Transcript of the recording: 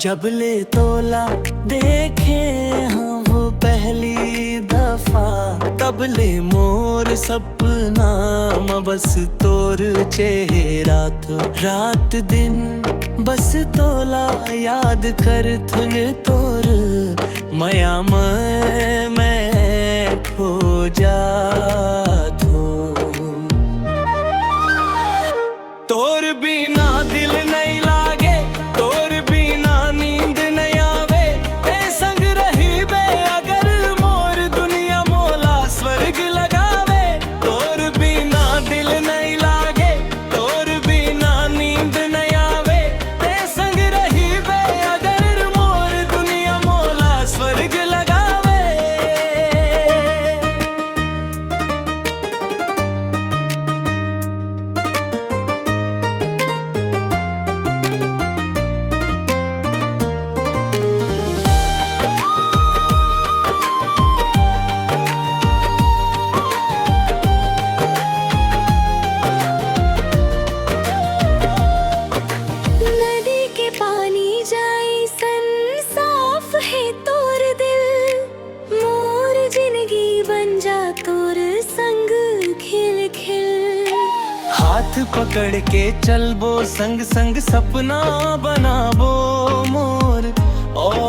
जब ले तोला देखे हाँ वो पहली दफा, तब ले मोर सपना बस तोर चेहरा तो रात दिन बस तोला याद कर थुन तोर मया मैं खो जात हूँ। तोर बिना दिल नहीं लागे, तोर बिना नींद नहीं आवे, ए संग रही बे अगर मोर दुनिया मोला स्वर्ग लगावे। तोर बिना दिल नहीं लागे, तोर बिना नींद नहीं आवे, ए संग रही बे अगर मोर दुनिया मोला स्वर्ग लगावे। हाथ पकड़ के चलबो संग संग सपना बनाबो मोर, और